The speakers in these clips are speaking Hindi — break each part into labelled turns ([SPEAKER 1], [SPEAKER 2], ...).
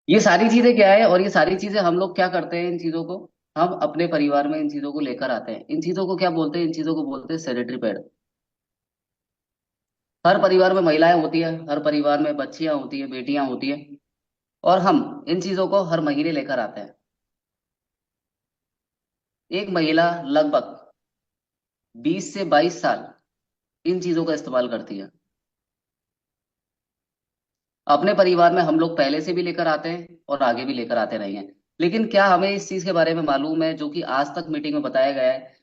[SPEAKER 1] ये सारी चीजें क्या है, और ये सारी चीजें हम लोग क्या करते हैं, इन चीजों को हम अपने परिवार में इन चीजों को लेकर आते हैं। इन चीजों को क्या बोलते हैं, इन चीजों को बोलते हैं सैनिटरी पैड। हर परिवार में महिलाएं होती है, हर परिवार में बच्चियां होती है, बेटियां होती है, और हम इन चीजों को हर महीने लेकर आते हैं। एक महिला लगभग 20 से 22 साल इन चीजों का इस्तेमाल करती है। अपने परिवार में हम लोग पहले से भी लेकर आते हैं और आगे भी लेकर आते रहेंगे। लेकिन क्या हमें इस चीज के बारे में मालूम है, जो कि आज तक मीटिंग में बताया गया है?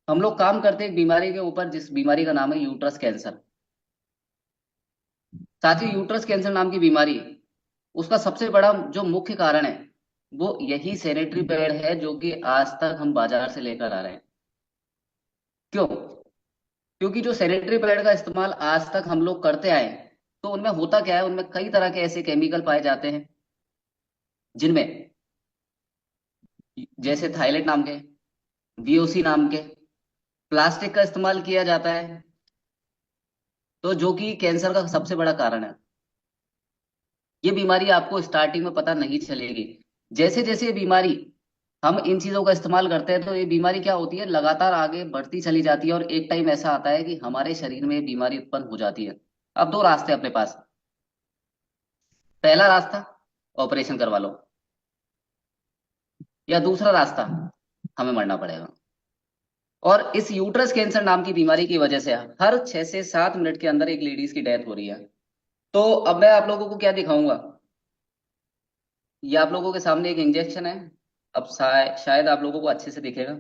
[SPEAKER 1] हम लोग काम करते हैं एक बीमारी के ऊपर, जिस बीमारी का नाम है यूट्रस कैंसर। साथियों, यूट्रस कैंसर नाम की बीमारी, उसका सबसे बड़ा जो मुख्य कारण है वो यही सैनिटरी पैड है, जो कि आज तक हम बाजार से लेकर आ रहे हैं। क्यों? क्योंकि जो सैनिटरी पैड का इस्तेमाल आज तक हम लोग करते आए हैं, तो उनमें होता क्या है, उनमें कई तरह के ऐसे केमिकल पाए जाते हैं जिनमें, जैसे थाईलेट नाम के, वीओसी नाम के, प्लास्टिक का इस्तेमाल किया जाता है, तो जो कि कैंसर का सबसे बड़ा कारण है। ये बीमारी आपको स्टार्टिंग में पता नहीं चलेगी। जैसे जैसे ये बीमारी, हम इन चीजों का इस्तेमाल करते हैं, तो ये बीमारी क्या होती है, लगातार आगे बढ़ती चली जाती है, और एक टाइम ऐसा आता है कि हमारे शरीर में ये बीमारी उत्पन्न हो जाती है। अब दो रास्ते हैं अपने पास। पहला रास्ता, ऑपरेशन करवा लो, या दूसरा रास्ता, हमें मरना पड़ेगा। और इस यूट्रस कैंसर नाम की बीमारी की वजह से हर 6 से 7 मिनट के अंदर एक लेडीज की डेथ हो रही है। तो अब मैं आप लोगों को क्या दिखाऊंगा, ये आप लोगों के सामने एक इंजेक्शन है। अब शायद आप लोगों को अच्छे से दिखेगा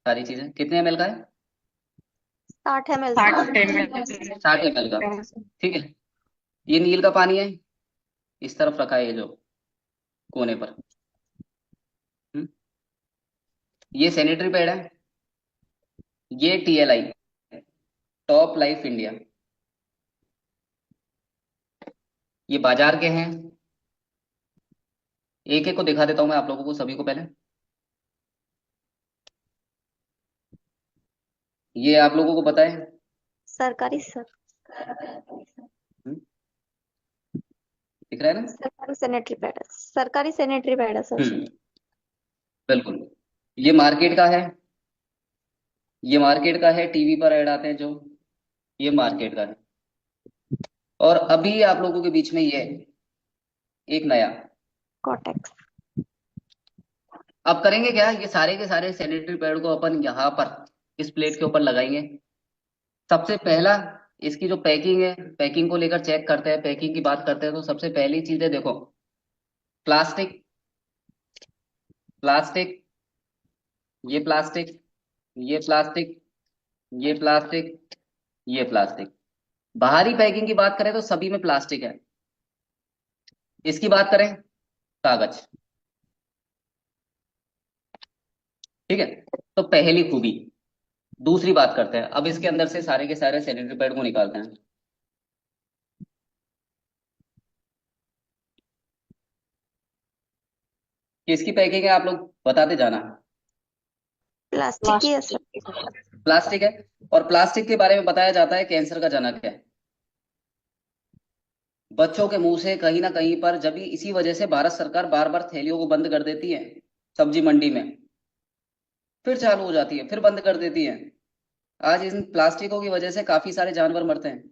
[SPEAKER 1] सारी चीजें। कितने एमएल का है?
[SPEAKER 2] 60 ml सर।
[SPEAKER 1] 60 एमएल का। ठीक है। ये नील का पानी है, इस तरफ रखा है ये जो कोने पर। हम्म? ये सैनिटरी पैड है। ये टीएलआई, टॉप लाइफ इंडिया। ये बाजार के हैं। एक एक को दिखा देता हूं मैं आप लोगों को, सभी को पहले। ये आप लोगों को पता है?
[SPEAKER 2] सरकारी सर।
[SPEAKER 1] हम्म, दिख रहा है ना?
[SPEAKER 2] सरकारी सैनिटरी पैड है, सरकारी सैनिटरी पैड है सर जी।
[SPEAKER 1] हम्म, बिल्कुल। ये मार्केट का है। ये मार्केट का है, टीवी पर ऐड आते हैं जो, ये मार्केट का है। और अभी आप लोगों के बीच में ये एक नया।
[SPEAKER 2] कोटेक्स।
[SPEAKER 1] अब करेंगे क्या, ये सारे के सारे सैनिटरी पैड को अपन यहाँ पर इस प्लेट के ऊपर लगाएंगे। सबसे पहला, इसकी जो पैकिंग है, पैकिंग को लेकर चेक करते हैं, पैकिंग की बात करते हैं, तो सबसे पहली चीज है, देखो, प्लास्टिक, प्लास्टिक, ये प्लास्टिक, ये प्लास्टिक, ये प्लास्टिक, ये प्लास्टिक। बाहरी पैकिंग की बात करें तो सभी में प्लास्टिक है। इसकी बात करें, कागज। ठीक है। तो पहली खूबी। दूसरी बात करते हैं, अब इसके अंदर से सारे के सारे सैनिटरी पैड को निकालते हैं। किसकी पैकिंग है, आप लोग बताते जाना।
[SPEAKER 2] प्लास्टिक ही है सर।
[SPEAKER 1] प्लास्टिक है। और प्लास्टिक के बारे में बताया जाता है कैंसर का जनक है। बच्चों के मुंह से कहीं ना कहीं पर, जब भी इसी वजह से भारत सरकार बार बार थैलियों को बंद कर देती है सब्जी मंडी में, फिर चालू हो जाती है, फिर बंद कर देती है। आज इन प्लास्टिकों की वजह से काफी सारे जानवर मरते हैं,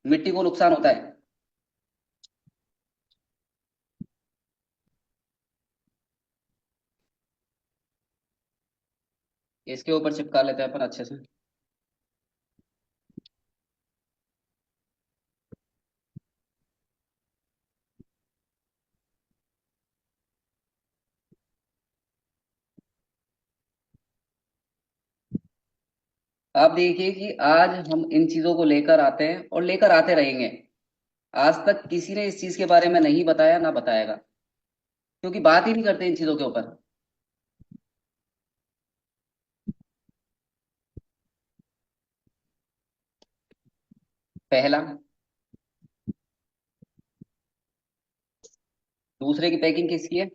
[SPEAKER 1] मिट्टी को नुकसान होता है। इसके ऊपर चिपका लेते हैं अपन अच्छे से। आप देखिए कि आज हम इन चीजों को लेकर आते हैं और लेकर आते रहेंगे। आज तक किसी ने इस चीज के बारे में नहीं बताया, ना बताएगा, क्योंकि बात ही नहीं करते इन चीजों के ऊपर। पहला। दूसरे की पैकिंग किसकी है?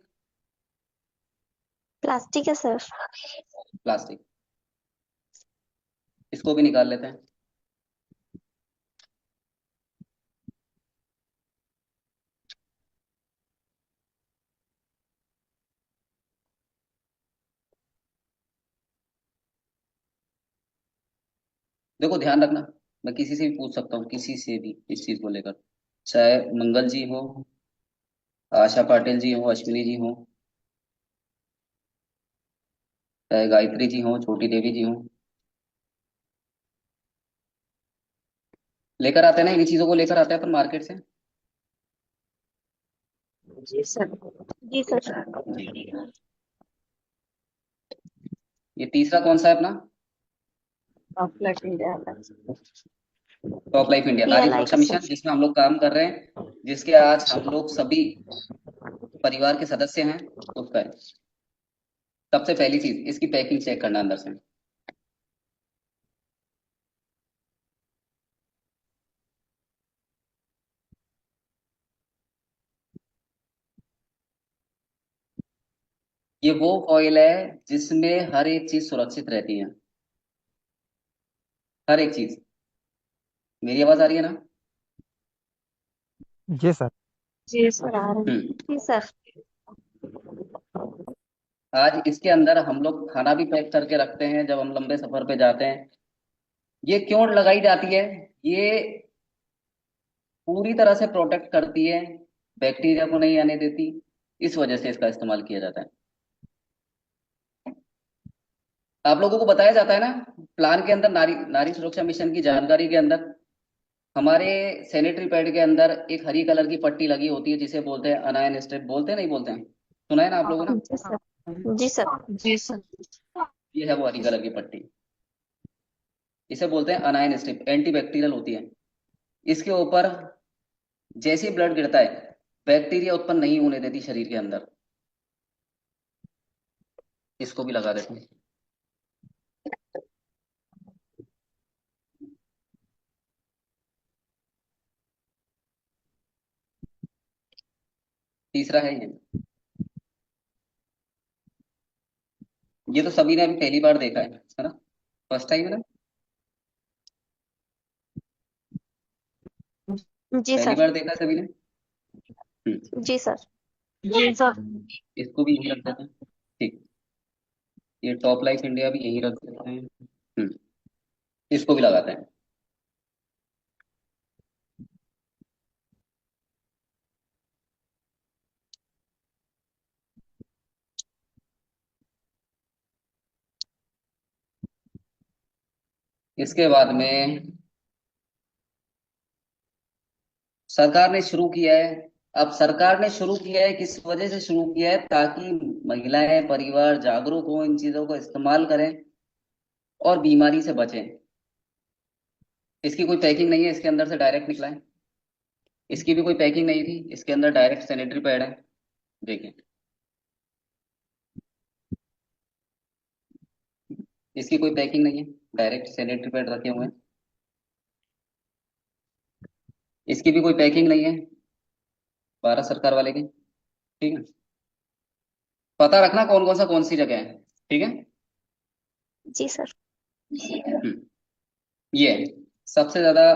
[SPEAKER 2] प्लास्टिक है सर।
[SPEAKER 1] प्लास्टिक। इसको भी निकाल लेते हैं। देखो ध्यान रखना, मैं किसी से भी पूछ सकता हूँ, किसी से भी इस चीज को लेकर, चाहे मंगल जी हो, आशा पाटिल जी हो, अश्विनी जी हो, चाहे गायत्री जी हो, छोटी देवी जी हो, लेकर आते हैं ना, इन्हीं चीजों को लेकर आते हैं अपन मार्केट से।
[SPEAKER 2] जी सर। जी सर।
[SPEAKER 1] जी। ये तीसरा कौन सा है अपना?
[SPEAKER 2] फ्लड इंडिया का।
[SPEAKER 1] टॉप लाइफ इंडिया नारी
[SPEAKER 2] पीएलआई
[SPEAKER 1] सुरक्षा
[SPEAKER 2] का
[SPEAKER 1] मिशन,
[SPEAKER 2] सर।
[SPEAKER 1] जिसमें हम लोग काम कर रहे हैं, जिसके आज हम लोग सभी परिवार के सदस्य हैं, उसका है। सबसे पहली चीज, इसकी पैकिंग चेक करना अंदर से। ये वो ऑयल है जिसमें हर एक चीज सुरक्षित रहती है, हर एक चीज। मेरी आवाज आ रही है ना?
[SPEAKER 3] जी सर।
[SPEAKER 2] जी सर आ रहे हैं। जी सर।
[SPEAKER 1] आज इसके अंदर हम लोग खाना भी पैक करके रखते हैं जब हम लंबे सफर पे जाते हैं। ये क्यों लगाई जाती है? ये पूरी तरह से प्रोटेक्ट करती है, बैक्टीरिया को नहीं आने देती, इस वजह से इसका इस्तेमाल किया जाता है। आप लोगों को बताया जाता है ना, प्लान के अंदर, नारी नारी सुरक्षा मिशन की जानकारी के अंदर, हमारे सैनिटरी पैड के अंदर एक हरी कलर की पट्टी लगी होती है, जिसे बोलते हैं अनायन स्ट्रिप, बोलते हैं नहीं बोलते हैं? सुना है ना आप लोगों ने?
[SPEAKER 2] जी सर। जी सर। जी सर।
[SPEAKER 1] ये है वो हरी कलर की पट्टी, इसे बोलते हैं अनायन स्ट्रिप, एंटी बैक्टीरियल होती है। इसके ऊपर जैसे ही ब्लड गिरता है, बैक्टीरिया उत्पन्न नहीं होने देती शरीर के अंदर। इसको भी लगा देते हैं। तीसरा है ये तो सभी ने अभी पहली बार देखा है ना? फर्स्ट टाइम है ना?
[SPEAKER 2] जी
[SPEAKER 1] पहली
[SPEAKER 2] सर।
[SPEAKER 1] बार देखा है सभी ने।
[SPEAKER 2] जी सर। जी सर।
[SPEAKER 1] इसको भी यहीं रख देते हैं। ठीक। ये टॉप लाइफ इंडिया भी यहीं रख देते हैं। इसको भी लगाते हैं। इसके बाद में सरकार ने शुरू किया है। अब सरकार ने शुरू किया है, किस वजह से शुरू किया है? ताकि महिलाएं, परिवार जागरूक हो, इन चीजों को इस्तेमाल करें और बीमारी से बचें। इसकी कोई पैकिंग नहीं है, इसके अंदर से डायरेक्ट निकला है। इसकी भी कोई पैकिंग नहीं थी, इसके अंदर डायरेक्ट सैनिटरी पैड है। देखिए, इसकी कोई पैकिंग नहीं है, डायरेक्ट सैनिटरी पैड रखे हुए हैं। इसकी भी कोई पैकिंग नहीं है, भारत सरकार वाले की। ठीक है? पता रखना कौन कौन सा कौन सी जगह है। ठीक है?
[SPEAKER 2] जी सर।
[SPEAKER 1] हम्म, ये है सबसे ज्यादा।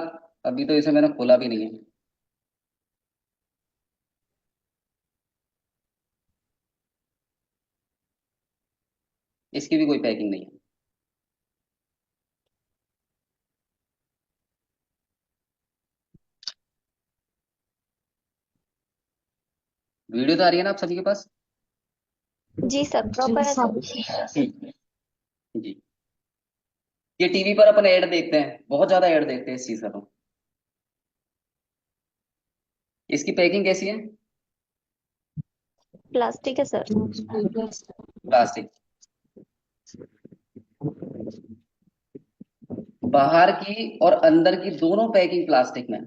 [SPEAKER 1] अभी तो इसे मैंने खोला भी नहीं है। इसकी भी कोई पैकिंग नहीं है। वीडियो तो आ रही है ना आप सभी के पास?
[SPEAKER 2] जी सर प्रॉपर है सर।
[SPEAKER 1] जी। ये टीवी पर अपन ऐड देखते हैं, बहुत ज्यादा ऐड देखते हैं इस चीज का। तो इसकी पैकिंग कैसी है?
[SPEAKER 2] प्लास्टिक है सर।
[SPEAKER 1] प्लास्टिक। बाहर की और अंदर की दोनों पैकिंग प्लास्टिक में।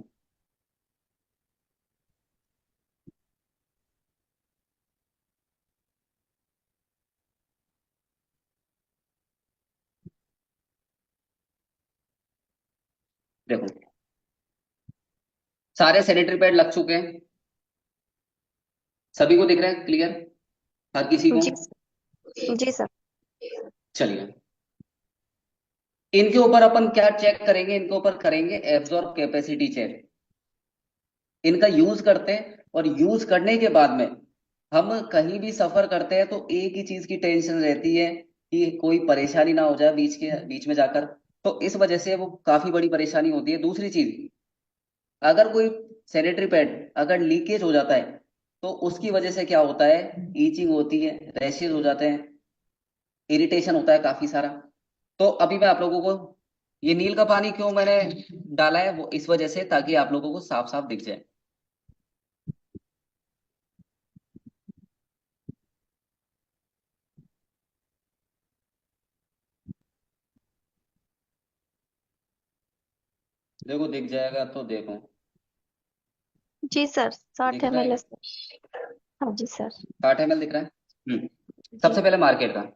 [SPEAKER 1] देखो, सारे सैनिटरी पैड लग चुके हैं, सभी को दिख रहा है क्लियर, हर किसी को?
[SPEAKER 2] जी। जी सर।
[SPEAKER 1] चलिए, इनके ऊपर अपन क्या चेक करेंगे? इनके ऊपर करेंगे एब्जॉर्ब कैपेसिटी चेक। इनका यूज करते हैं, और यूज करने के बाद में हम कहीं भी सफर करते हैं तो एक ही चीज की टेंशन रहती है कि कोई परेशानी ना हो जाए बीच में जाकर। तो इस वजह से वो काफी बड़ी परेशानी होती है। दूसरी चीज, अगर कोई सैनिटरी पैड अगर लीकेज हो जाता है, तो उसकी वजह से क्या होता है, ईचिंग होती है, रैशेज हो जाते हैं, इरिटेशन होता है काफी सारा। तो अभी मैं आप लोगों को ये नील का पानी क्यों मैंने डाला है, वो इस वजह से ताकि आप लोगों को साफ साफ दिख जाए। देखो दिख जाएगा तो देखो।
[SPEAKER 2] जी सर, साठ
[SPEAKER 1] दिख
[SPEAKER 2] एम
[SPEAKER 1] रहा
[SPEAKER 2] एल
[SPEAKER 1] है?
[SPEAKER 2] है सर। हाँ जी सर।
[SPEAKER 1] 60 ml दिख रहा है।
[SPEAKER 2] जी।
[SPEAKER 1] सबसे पहले मार्केट का।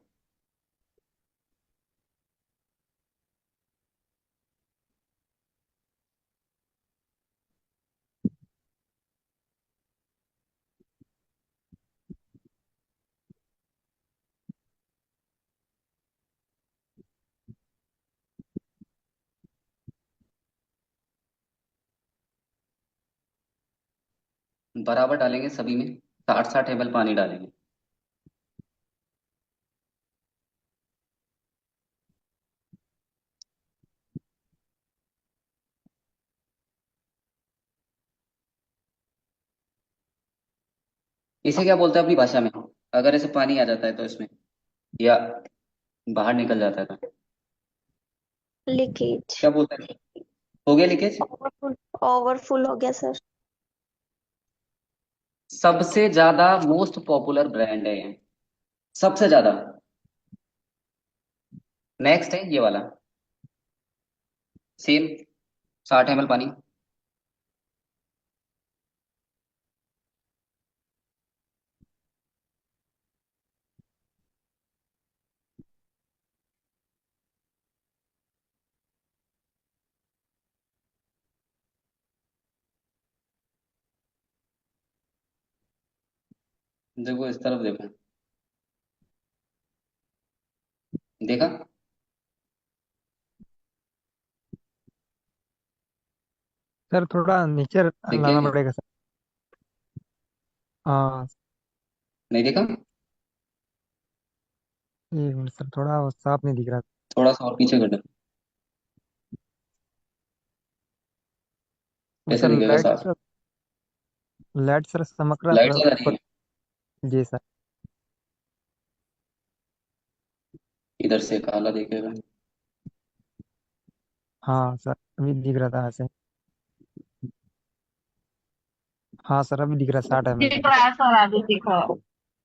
[SPEAKER 1] बराबर डालेंगे सभी में, 60-60 ml पानी डालेंगे। इसे क्या बोलते हैं अपनी भाषा में, अगर ऐसे पानी आ जाता है तो इसमें, या बाहर निकल जाता है तो
[SPEAKER 2] लीकेज।
[SPEAKER 1] क्या बोलते हैं? हो गया लीकेज।
[SPEAKER 2] ओवरफुल। ओवरफुल हो गया सर।
[SPEAKER 1] सबसे ज्यादा मोस्ट पॉपुलर ब्रांड है ये, सबसे ज्यादा। नेक्स्ट है ये वाला, सेम 60 ml पानी। देखो इस तरफ देखो। देखा?
[SPEAKER 3] सर थोड़ा नीचे
[SPEAKER 1] दिख
[SPEAKER 3] लाना
[SPEAKER 1] गया?
[SPEAKER 3] पड़ेगा सर। हाँ।
[SPEAKER 1] नहीं देखा?
[SPEAKER 3] एक मिनट सर, थोड़ा वो साफ नहीं दिख रहा।
[SPEAKER 1] थोड़ा सा और पीछे कर दो।
[SPEAKER 3] वो
[SPEAKER 1] ऐसे
[SPEAKER 3] सर
[SPEAKER 1] दिखेगा
[SPEAKER 3] लाइट
[SPEAKER 1] साफ।
[SPEAKER 3] सर, लाइट सर चमक रहा
[SPEAKER 1] लाइट
[SPEAKER 3] थोड़ा
[SPEAKER 1] जला रही
[SPEAKER 3] ऊपर।
[SPEAKER 1] है?
[SPEAKER 3] जी सर।
[SPEAKER 1] इधर से काला दिखेगा।
[SPEAKER 3] हाँ सर, अभी दिख रहा था ऐसे। हाँ सर, अभी दिख रहा 60 ml
[SPEAKER 2] दिख
[SPEAKER 3] सर।
[SPEAKER 2] रहा है सर, आगे दिख रहा है।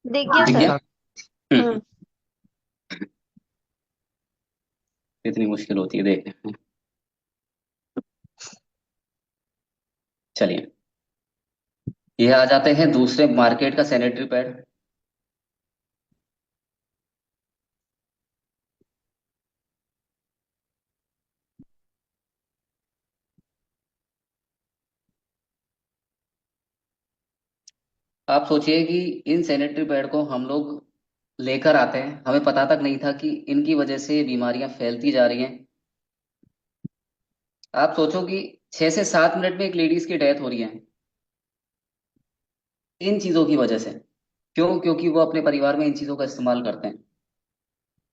[SPEAKER 2] दिख गया
[SPEAKER 1] दिख
[SPEAKER 3] हाँ
[SPEAKER 1] गया?
[SPEAKER 2] सर।
[SPEAKER 3] सर।
[SPEAKER 1] हम्म।
[SPEAKER 2] हम्म।
[SPEAKER 1] इतनी मुश्किल होती है देखने में। चलिए, ये आ जाते हैं दूसरे मार्केट का सैनिटरी पैड। आप सोचिए कि इन सैनिटरी पैड को हम लोग लेकर आते हैं, हमें पता तक नहीं था कि इनकी वजह से बीमारियां फैलती जा रही हैं। आप सोचो कि 6 से 7 मिनट में एक लेडीज की डेथ हो रही है इन चीजों की वजह से। क्यों? क्योंकि वो अपने परिवार में इन चीजों का इस्तेमाल करते हैं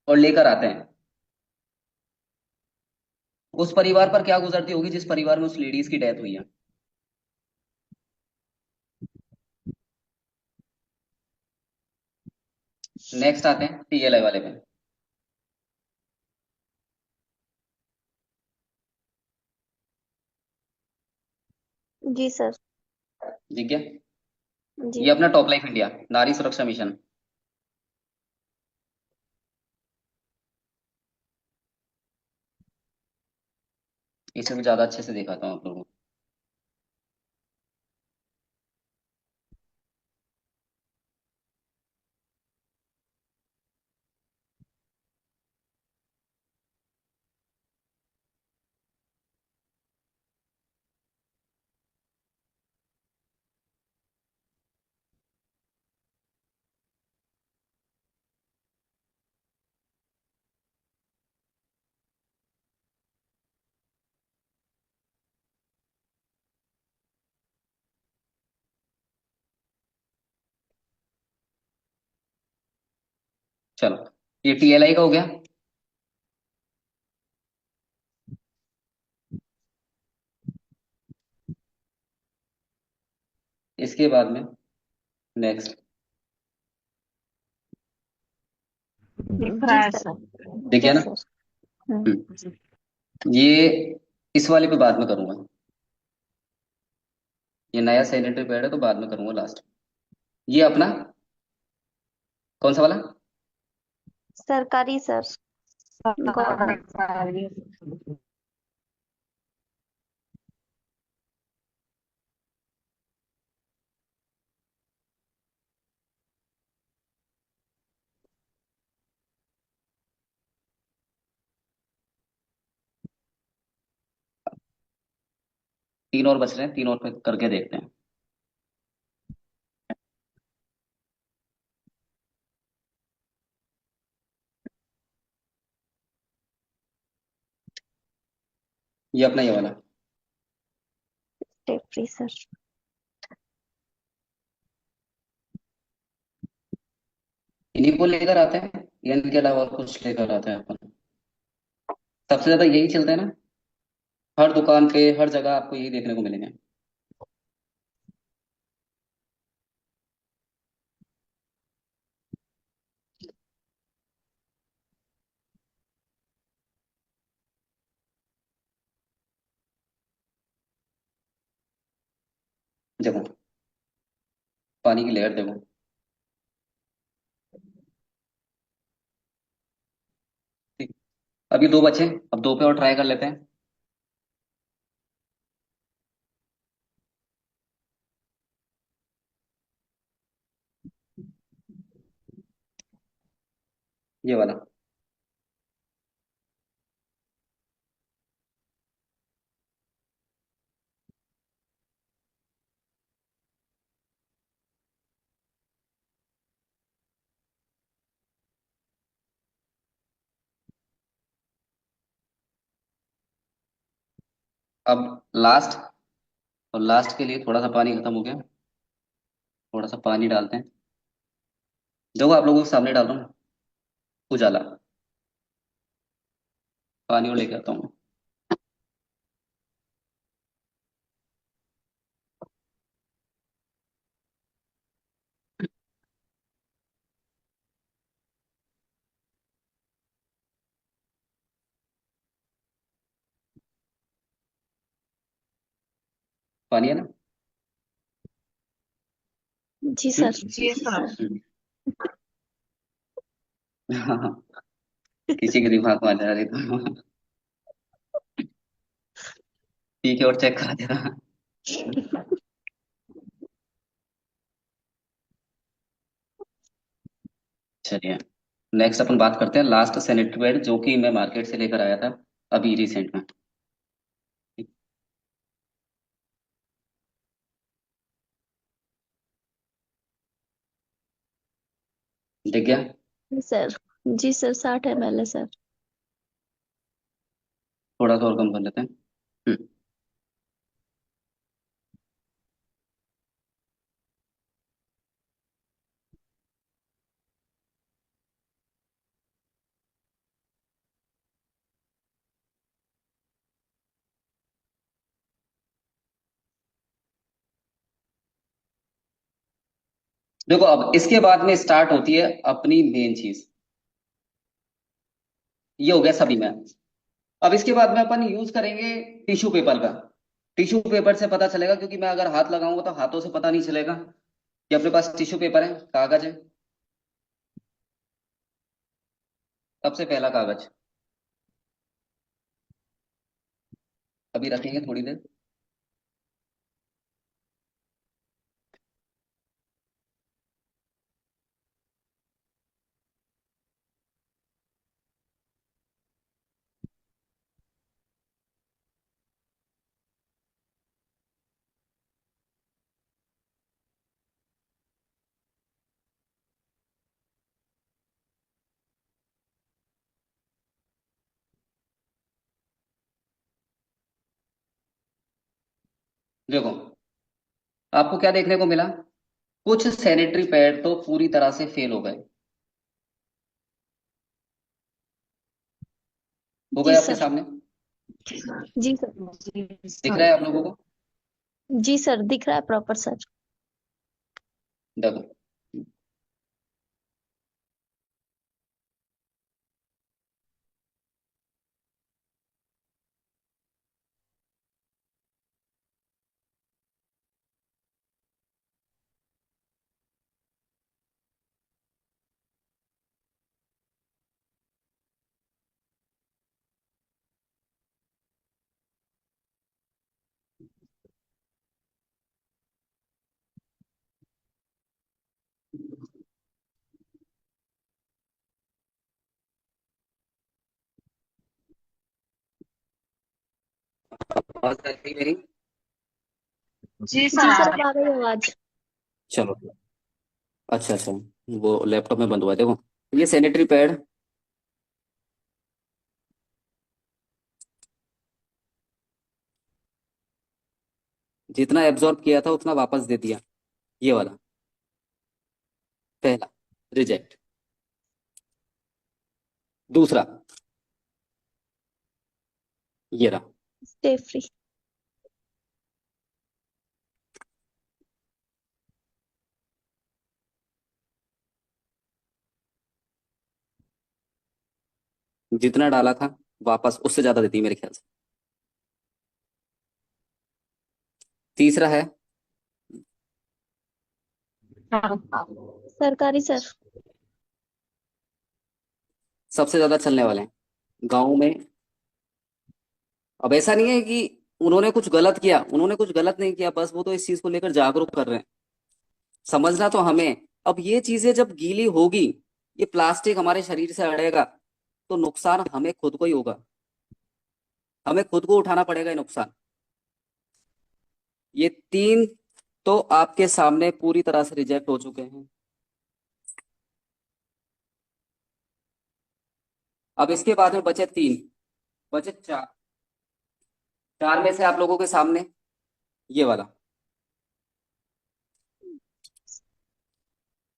[SPEAKER 1] और लेकर आते हैं। उस परिवार पर क्या गुजरती होगी जिस परिवार में उस लेडीज की डेथ हुई है। नेक्स्ट आते हैं टीएलआई वाले पे।
[SPEAKER 2] जी सर।
[SPEAKER 1] ठीक है?
[SPEAKER 2] जी।
[SPEAKER 1] ये अपना टॉप लाइफ इंडिया नारी सुरक्षा मिशन। इसे भी ज्यादा अच्छे से दिखाता हूँ आप लोगों को। चलो, ये टीएलआई का हो गया। इसके बाद में नेक्स्ट
[SPEAKER 4] दिख रहा
[SPEAKER 2] जी
[SPEAKER 4] है
[SPEAKER 2] सर।
[SPEAKER 4] सर।
[SPEAKER 1] ठीक है
[SPEAKER 2] यस
[SPEAKER 1] ना।
[SPEAKER 2] सर।
[SPEAKER 1] ये इस वाले पे बाद में करूंगा, ये नया सैनिटरी पैड है तो बाद में करूंगा लास्ट। ये अपना कौन सा वाला?
[SPEAKER 2] सरकारी सर। गवर्नमेंट।
[SPEAKER 4] सरकारी।
[SPEAKER 1] तीन और बच रहे हैं, तीन और पे करके देखते हैं। ये अपना ये वाला
[SPEAKER 2] स्टेप फ्री सर।
[SPEAKER 1] इन्हीं को लेकर आते हैं या इनके अलावा और कुछ लेकर आते हैं अपन? सबसे ज्यादा यही चलता है ना, हर दुकान पे हर जगह आपको यही देखने को मिलेंगे। देखो पानी की लेयर देखो। ठीक, अभी दो बचे, अब दो पे और ट्राई कर लेते हैं। ये वाला अब लास्ट, और लास्ट के लिए थोड़ा सा पानी खत्म हो गया, थोड़ा सा पानी डालते हैं। देखो आप लोगों के सामने डाल रहा हूँ उजाला, पानी और लेके आता हूँ। पानी है ना?
[SPEAKER 2] जी सर।
[SPEAKER 4] जी सर।
[SPEAKER 1] हम्म। किसी के दिमाग में आ जा रही तो पी के और चेक करा देना। चलिए नेक्स्ट अपन बात करते हैं लास्ट सैनिटरी पैड, जो कि मैं मार्केट से लेकर आया था अभी रिसेंट में। दिख गया?
[SPEAKER 2] सर। जी सर, 60 ml है सर।
[SPEAKER 1] थोड़ा सा और कम कर लेते हैं। हम्म, देखो अब इसके बाद में स्टार्ट होती है अपनी मेन चीज। ये हो गया सभी में। अब इसके बाद में अपन यूज करेंगे टिश्यू पेपर का। टिश्यू पेपर से पता चलेगा, क्योंकि मैं अगर हाथ लगाऊंगा तो हाथों से पता नहीं चलेगा कि अपने पास टिश्यू पेपर है, कागज है। सबसे पहला कागज अभी रखेंगे थोड़ी देर। देखो आपको क्या देखने को मिला, कुछ सैनिटरी पैड तो पूरी तरह से फेल हो गए। हो गए
[SPEAKER 2] जी
[SPEAKER 1] आपके
[SPEAKER 2] सर।
[SPEAKER 1] सामने?
[SPEAKER 2] जी सर।
[SPEAKER 4] जी
[SPEAKER 1] दिख
[SPEAKER 4] सर।
[SPEAKER 1] रहा है आप लोगों को?
[SPEAKER 2] जी सर, दिख रहा है प्रॉपर सर।
[SPEAKER 1] देखो, आवाज आ रही है मेरी?
[SPEAKER 4] जी सर
[SPEAKER 2] जी
[SPEAKER 4] आ
[SPEAKER 2] सर
[SPEAKER 4] रहा
[SPEAKER 2] अब आ रही है आवाज।
[SPEAKER 1] चलो, अच्छा अच्छा, वो लैपटॉप में बंद हुआ है। देखो, ये सैनिटरी पैड जितना एब्जॉर्ब किया था उतना वापस दे दिया, ये वाला पहला रिजेक्ट। दूसरा, ये रहा।
[SPEAKER 2] Stay free.
[SPEAKER 1] जितना डाला था वापस उससे ज्यादा देती है मेरे ख्याल से। तीसरा है,
[SPEAKER 4] है।
[SPEAKER 2] सरकारी सर।
[SPEAKER 1] सबसे ज्यादा चलने वाले हैं गाँव में। अब ऐसा नहीं है कि उन्होंने कुछ गलत किया, उन्होंने कुछ गलत नहीं किया, बस वो तो इस चीज को लेकर जागरूक कर रहे हैं। समझना तो हमें। अब ये चीजें जब गीली होगी, ये प्लास्टिक हमारे शरीर से अड़ेगा, तो नुकसान हमें खुद को ही होगा। हमें खुद को उठाना पड़ेगा ये नुकसान। ये तीन तो आपके सामने पूरी तरह से रिजेक्ट हो चुके हैं। अब इसके बाद में बचे तीन, बचे चार। चार में से आप लोगों के सामने ये वाला,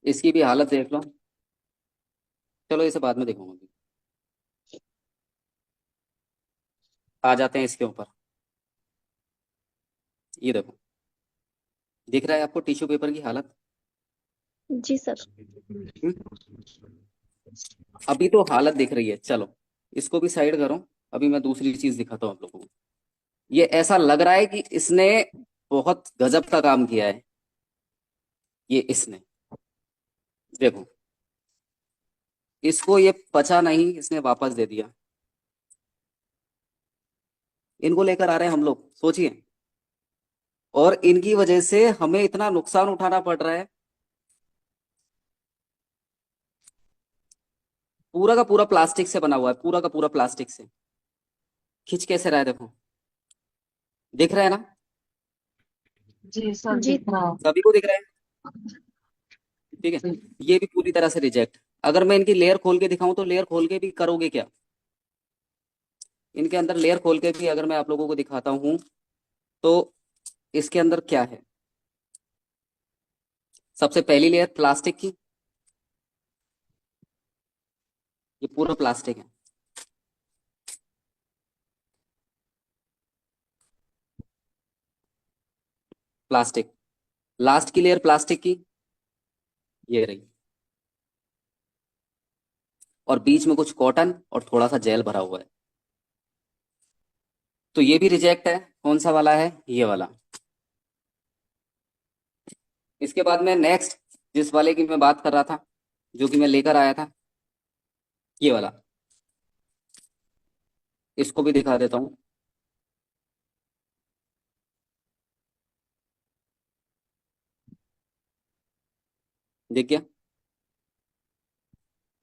[SPEAKER 1] इसकी भी हालत देख लो। चलो इसे बाद में देखूंगा। आ जाते हैं इसके ऊपर। ये देखो, दिख रहा है आपको टिश्यू पेपर की हालत?
[SPEAKER 2] जी सर।
[SPEAKER 1] हम्म? अभी तो हालत दिख रही है। चलो, इसको भी साइड करो। अभी मैं दूसरी चीज दिखाता हूँ आप लोगों को। ये ऐसा लग रहा है कि इसने बहुत गजब का काम किया है। ये इसने, देखो, इसको ये पचा नहीं, इसने वापस दे दिया। इनको लेकर आ रहे हैं हम लोग, सोचिए। और इनकी वजह से हमें इतना नुकसान उठाना पड़ रहा है। पूरा का पूरा प्लास्टिक से बना हुआ है, पूरा का पूरा प्लास्टिक से। खिंच कैसे रहा है, देखो, दिख रहा है ना?
[SPEAKER 4] जी सर
[SPEAKER 2] जी
[SPEAKER 4] दिख रहा
[SPEAKER 1] सभी को दिख रहा है? ठीक है।
[SPEAKER 4] है।
[SPEAKER 1] ये भी पूरी तरह से रिजेक्ट। अगर मैं इनकी लेयर खोल के दिखाऊं तो लेयर खोल के भी करोगे क्या? इनके अंदर लेयर खोल के भी अगर मैं आप लोगों को दिखाता हूं तो इसके अंदर क्या है? सबसे पहली लेयर प्लास्टिक की, ये पूरा प्लास्टिक है। प्लास्टिक। लास्ट की लेयर प्लास्टिक की, ये रही। और बीच में कुछ कॉटन और थोड़ा सा जेल भरा हुआ है। तो ये भी रिजेक्ट है। कौन सा वाला है? ये वाला। इसके बाद में नेक्स्ट जिस वाले की मैं बात कर रहा था, जो कि मैं लेकर आया था, ये वाला, इसको भी दिखा देता हूँ। देख गया?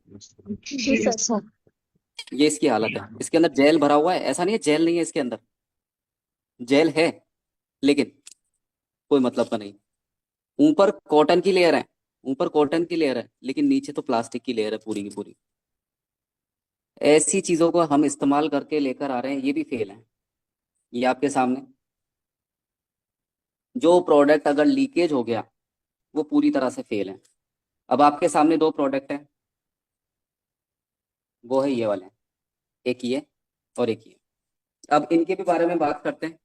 [SPEAKER 2] जी
[SPEAKER 4] जी
[SPEAKER 2] सर।
[SPEAKER 4] सर।
[SPEAKER 1] ये इसकी हालत है। इसके अंदर जेल भरा हुआ है। ऐसा नहीं है जेल नहीं है इसके अंदर, जेल है, लेकिन कोई मतलब का नहीं। ऊपर कॉटन की लेयर है, ऊपर कॉटन की लेयर है, लेकिन नीचे तो प्लास्टिक की लेयर है पूरी की पूरी। ऐसी चीजों को हम इस्तेमाल करके लेकर आ रहे हैं, ये भी फेल है। ये आपके सामने, जो प्रोडक्ट अगर लीकेज हो गया वो पूरी तरह से फेल है। अब आपके सामने दो प्रोडक्ट हैं, वो है ये वाले, एक ये और एक ये। अब इनके भी बारे में बात करते हैं।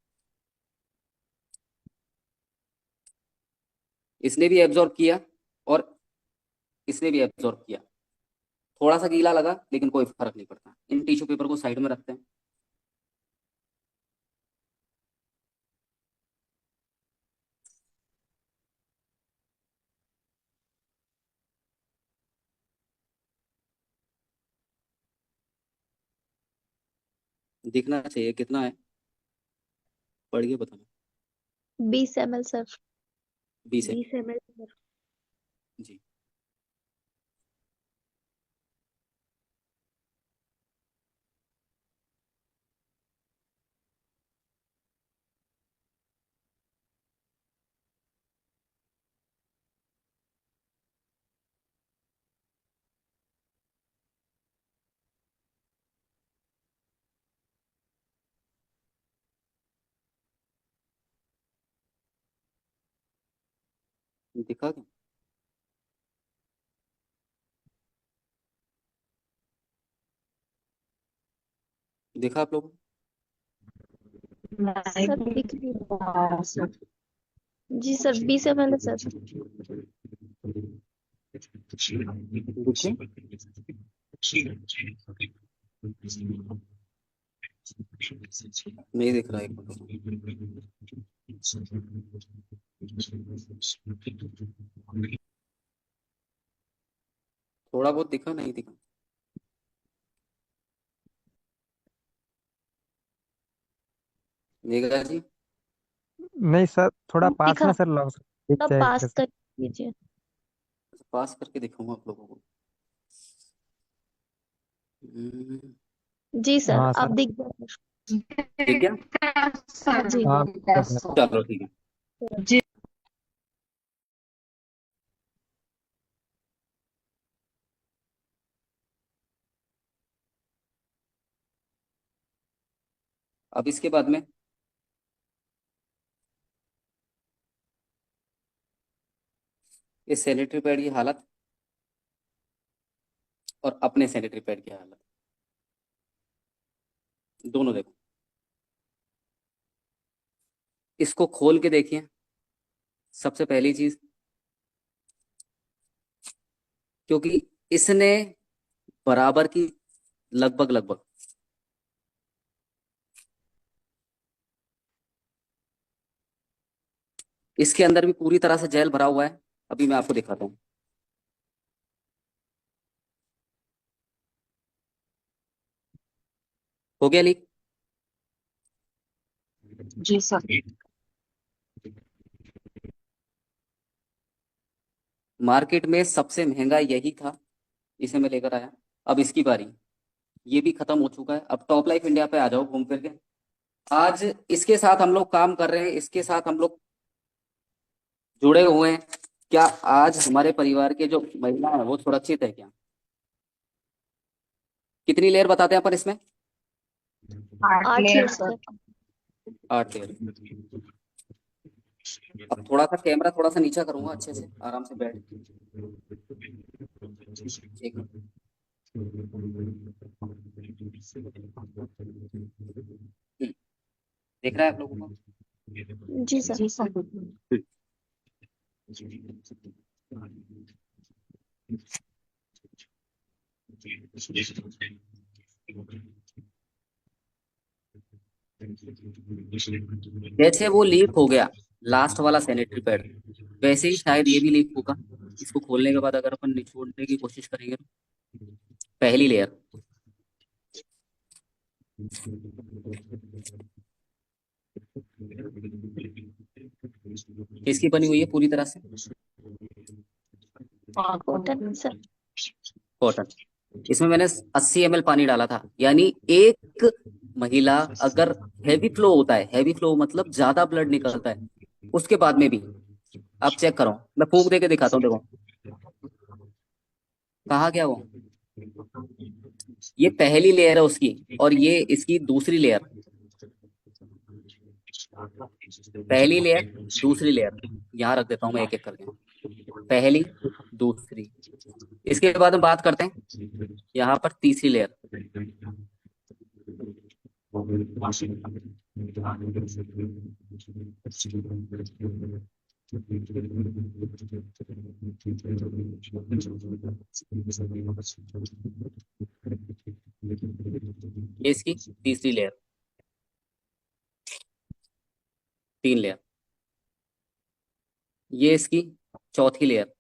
[SPEAKER 1] इसने भी एब्जॉर्ब किया, इसने भी एब्जॉर्ब किया। थोड़ा सा गीला लगा लेकिन कोई फर्क नहीं पड़ता। इन टिश्यू पेपर को साइड में रखते हैं। दिखना चाहिए कितना है, पढ़ के बताना।
[SPEAKER 2] 20 ml सर।
[SPEAKER 1] 20 है
[SPEAKER 2] 20 ml सर।
[SPEAKER 1] जी। दिखा क्या? दिखा आप लोगों
[SPEAKER 2] सर दिख रही है।
[SPEAKER 4] सर
[SPEAKER 2] जी सर 20 ml है सर।
[SPEAKER 1] को? दिखे? नहीं दिख रहा है, एक मिनट। थोड़ा बहुत दिखा, नहीं दिखा? मेघा जी
[SPEAKER 3] नहीं सर, थोड़ा पास
[SPEAKER 2] दिखा।
[SPEAKER 3] में सर लाओ सर, दिख
[SPEAKER 2] थोड़ा
[SPEAKER 3] जाएगा
[SPEAKER 2] पास
[SPEAKER 3] सर।
[SPEAKER 2] कर लीजिए।
[SPEAKER 1] पास करके दिखाऊंगा आप लोगों को। हम्म,
[SPEAKER 2] जी सर
[SPEAKER 3] हाँ
[SPEAKER 2] अब
[SPEAKER 3] सर।
[SPEAKER 2] दिख गया सर।
[SPEAKER 1] ठीक है,
[SPEAKER 4] सर
[SPEAKER 2] जी
[SPEAKER 3] हाँ सर।
[SPEAKER 1] चलो ठीक है।
[SPEAKER 4] जी
[SPEAKER 1] अब इसके बाद में इस सैनिटरी पैड की हालत और अपने सैनिटरी पैड की हालत दोनों देखो। इसको खोल के देखिए। सबसे पहली चीज, क्योंकि इसने बराबर की लगभग लगभग इसके अंदर भी पूरी तरह से जेल भरा हुआ है। अभी मैं आपको दिखाता हूँ। हो गया लीक?
[SPEAKER 4] जी सर
[SPEAKER 1] मार्केट में सबसे महंगा यही था, इसे मैं लेकर आया। अब इसकी बारी। ये भी खत्म हो चुका है। अब टॉप लाइफ इंडिया पे आ जाओ घूम फिर के। आज इसके साथ हम लोग काम कर रहे हैं, इसके साथ हम लोग जुड़े हुए हैं। क्या आज हमारे परिवार के जो महिला है वो सुरक्षित है क्या? कितनी लेयर बताते हैं अपन इसमें?
[SPEAKER 4] 8
[SPEAKER 2] 8
[SPEAKER 4] layer
[SPEAKER 2] layer
[SPEAKER 4] sir.
[SPEAKER 2] Sir.
[SPEAKER 1] 8 layer. अब थोड़ा सा कैमरा थोड़ा सा नीचा करूंगा, अच्छे से आराम से बैठ। एक मिनट। देख रहा है आप लोगों को?
[SPEAKER 2] जी सर।
[SPEAKER 4] जी सर
[SPEAKER 1] जैसे वो लीक हो गया लास्ट वाला सैनिटरी पैड, वैसे ही शायद ये भी लीक होगा। इसको खोलने के बाद अगर अपन निचोड़ने की कोशिश करेंगे तो पहली लेयर किसकी बनी हुई है पूरी तरह से?
[SPEAKER 2] Cotton sir.
[SPEAKER 1] कॉटन। इसमें मैंने 80 ml पानी डाला था, यानी एक महिला अगर हैवी फ्लो होता है, हैवी फ्लो मतलब ज्यादा ब्लड निकलता है, उसके बाद में भी आप चेक करो। मैं फूंक दे के दिखाता हूँ, देखो कहा गया वो। ये पहली लेयर है उसकी और ये इसकी दूसरी लेयर। पहली लेयर, दूसरी लेयर, यहाँ रख देता हूँ मैं एक एक करके। पहली, दूसरी, इसके बाद हम बात करते हैं यहाँ पर तीसरी लेयर।
[SPEAKER 5] ये इसकी तीसरी लेयर, 3 लेयर। ये इसकी चौथी लेयर,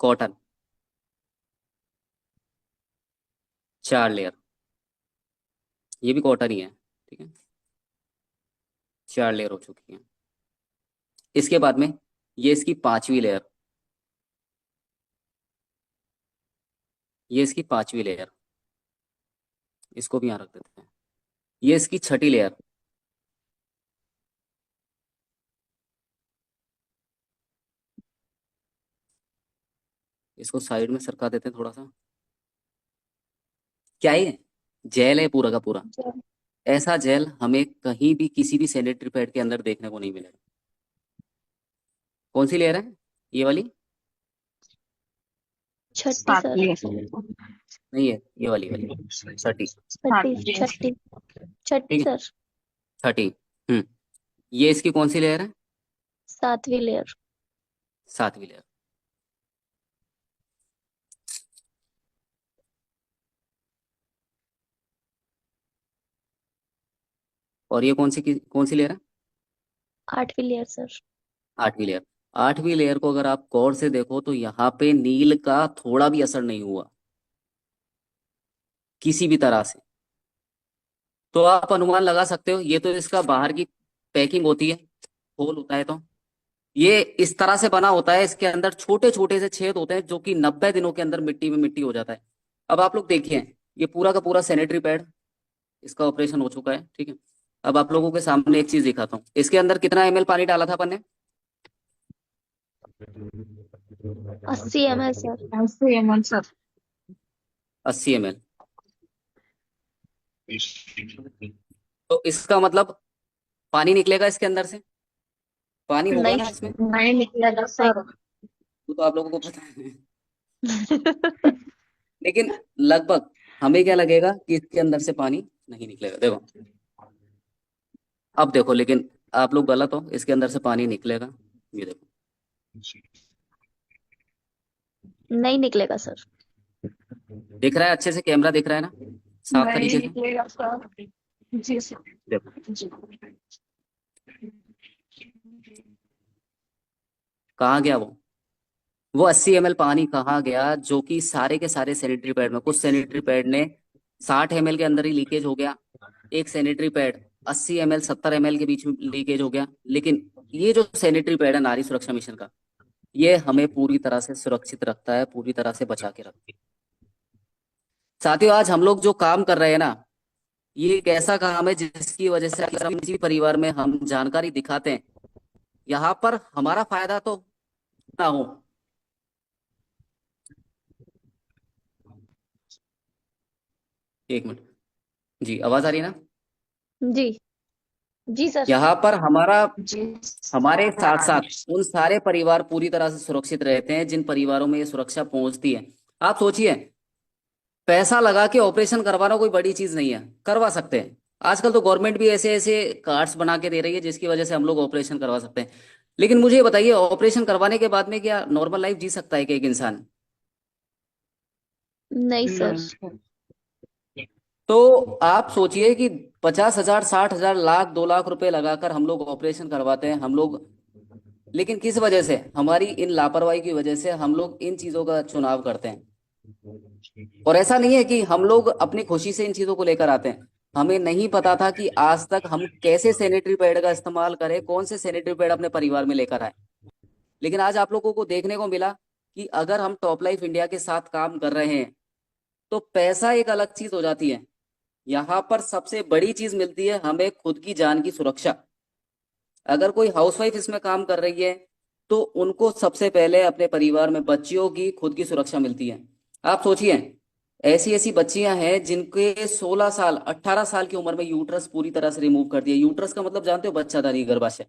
[SPEAKER 5] कॉटन, 4 लेयर। ये भी कॉटन ही है, ठीक है। 4 लेयर हो चुकी है। इसके बाद में ये इसकी 5वीं लेयर, ये इसकी 5वीं लेयर, इसको भी यहाँ रख देते हैं। ये इसकी 6ठी लेयर, इसको साइड में सरका देते हैं थोड़ा सा। क्या है? जेल है पूरा का पूरा। ऐसा जेल हमें कहीं भी किसी भी सैनिटरी पैड के अंदर देखने को नहीं मिलेगा। कौन सी लेयर है ये वाली?
[SPEAKER 2] छठी सर।
[SPEAKER 5] नहीं है, ये वाली वाली 6ठी,
[SPEAKER 2] छठी छठी छठी
[SPEAKER 5] ठीक है।
[SPEAKER 2] सर।
[SPEAKER 5] 6ठी। ये इसकी कौन सी लेयर है?
[SPEAKER 2] 7वीं लेयर।
[SPEAKER 5] 7वीं लेयर। और ये कौन सी लेयर है?
[SPEAKER 2] 8वीं लेयर सर।
[SPEAKER 5] 8वीं लेयर। 8वीं लेयर को अगर आप गौर से देखो तो यहाँ पे नील का थोड़ा भी असर नहीं हुआ किसी भी तरह से। तो आप अनुमान लगा सकते हो, ये तो इसका बाहर की पैकिंग होती है, होल होता है। तो ये इस तरह से बना होता है, इसके अंदर छोटे छोटे से छेद होते हैं जो कि 90 दिनों के अंदर मिट्टी में मिट्टी हो जाता है। अब आप लोग देखिए, ये पूरा का पूरा सैनिटरी पैड, इसका ऑपरेशन हो चुका है, ठीक है। अब आप लोगों के सामने एक चीज दिखाता हूँ। इसके अंदर कितना ml पानी डाला था अपन ने?
[SPEAKER 2] 80 ml सर।
[SPEAKER 5] 80 ml। तो इसका मतलब पानी निकलेगा इसके अंदर से? पानी होगा
[SPEAKER 2] नहीं
[SPEAKER 5] ना इसमें?
[SPEAKER 4] नहीं निकलेगा सर।
[SPEAKER 5] वो तो आप लोगों को पता है। लेकिन लगभग हमें क्या लगेगा कि इसके अंदर से पानी नहीं निकलेगा। देखो, अब देखो, लेकिन आप लोग गलत हो, इसके अंदर से पानी निकलेगा। ये देखो,
[SPEAKER 2] नहीं निकलेगा सर।
[SPEAKER 5] दिख रहा है अच्छे से? कैमरा दिख रहा है ना साफ
[SPEAKER 4] नहीं
[SPEAKER 5] तरीके से?
[SPEAKER 4] निकलेगा सर। जी सर।
[SPEAKER 5] देखो
[SPEAKER 4] जी।
[SPEAKER 5] कहाँ गया वो 80 ml पानी कहाँ गया, जो कि सारे के सारे सैनिटरी पैड में, कुछ सैनिटरी पैड ने 60 ml के अंदर ही लीकेज हो गया, एक सैनिटरी पैड 80 ml 70 ml के बीच में लीकेज हो गया। लेकिन ये जो सैनिटरी पैड है नारी सुरक्षा मिशन का, ये हमें पूरी तरह से सुरक्षित रखता है, पूरी तरह से बचा के रखती है। साथियों, आज हम लोग जो काम कर रहे हैं ना, ये एक ऐसा काम है जिसकी वजह से अगर हम किसी भी परिवार में हम जानकारी दिखाते हैं, यहाँ पर हमारा फायदा तो ना हो। एक मिनट जी, आवाज आ रही है ना?
[SPEAKER 2] जी जी सर।
[SPEAKER 5] यहाँ पर
[SPEAKER 4] जी
[SPEAKER 5] हमारे साथ साथ उन सारे परिवार पूरी तरह से सुरक्षित रहते हैं जिन परिवारों में ये सुरक्षा पहुंचती है। आप सोचिए, पैसा लगा के ऑपरेशन करवाना कोई बड़ी चीज नहीं है, करवा सकते हैं। आजकल तो गवर्नमेंट भी ऐसे ऐसे कार्ड्स बना के दे रही है जिसकी वजह से हम लोग ऑपरेशन करवा सकते हैं। लेकिन मुझे ये बताइए, ऑपरेशन करवाने के बाद में क्या नॉर्मल लाइफ जी सकता है क्या एक इंसान?
[SPEAKER 2] नहीं सर।
[SPEAKER 5] तो आप सोचिए कि 50,000 60,000 लाख 2 लाख रुपए लगाकर हम लोग ऑपरेशन करवाते हैं हम लोग, लेकिन किस वजह से? हमारी इन लापरवाही की वजह से हम लोग इन चीजों का चुनाव करते हैं। और ऐसा नहीं है कि हम लोग अपनी खुशी से इन चीजों को लेकर आते हैं। हमें नहीं पता था कि आज तक हम कैसे सैनिटरी पैड का इस्तेमाल करें, कौन से सैनिटरी पैड अपने परिवार में लेकर आए। लेकिन आज आप लोगों को देखने को मिला कि अगर हम टॉप लाइफ इंडिया के साथ काम कर रहे हैं तो पैसा एक अलग चीज हो जाती है। यहाँ पर सबसे बड़ी चीज मिलती है हमें खुद की जान की सुरक्षा। अगर कोई हाउसवाइफ इसमें काम कर रही है तो उनको सबसे पहले अपने परिवार में बच्चियों की खुद की सुरक्षा मिलती है। आप सोचिए, ऐसी ऐसी बच्चियां हैं जिनके 16 साल 18 साल की उम्र में यूट्रस पूरी तरह से रिमूव कर दिया। यूट्रस का मतलब जानते हो? बच्चादानी, गर्भाशय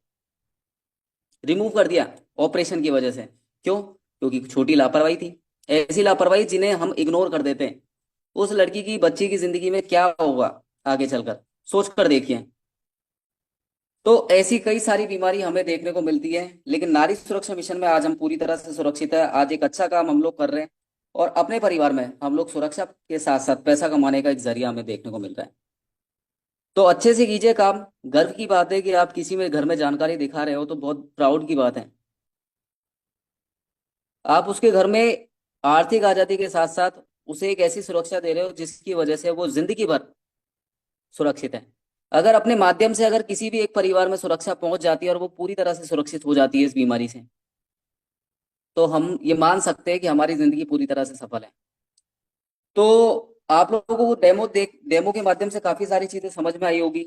[SPEAKER 5] रिमूव कर दिया ऑपरेशन की वजह से। क्यों? क्योंकि छोटी लापरवाही थी। ऐसी लापरवाही जिन्हें हम इग्नोर कर देते हैं। उस लड़की की, बच्ची की जिंदगी में क्या होगा आगे चलकर, सोच कर देखिए। तो ऐसी कई सारी बीमारी हमें देखने को मिलती है, लेकिन नारी सुरक्षा मिशन में आज हम पूरी तरह से सुरक्षित है। आज एक अच्छा काम हम लोग कर रहे हैं और अपने परिवार में हम लोग सुरक्षा के साथ साथ पैसा कमाने का एक जरिया हमें देखने को मिल रहा है। तो अच्छे से कीजिए काम। गर्व की बात है कि आप किसी में घर में जानकारी दिखा रहे हो तो बहुत प्राउड की बात है। आप उसके घर में आर्थिक आजादी के साथ साथ उसे एक ऐसी सुरक्षा दे रहे हो जिसकी वजह से वो जिंदगी भर सुरक्षित है। अगर अपने माध्यम से अगर किसी भी एक परिवार में सुरक्षा पहुंच जाती है और वो पूरी तरह से सुरक्षित हो जाती है इस बीमारी से, तो हम ये मान सकते हैं कि हमारी जिंदगी पूरी तरह से सफल है। तो आप लोगों को डेमो के माध्यम से काफी सारी चीजें समझ में आई होगी।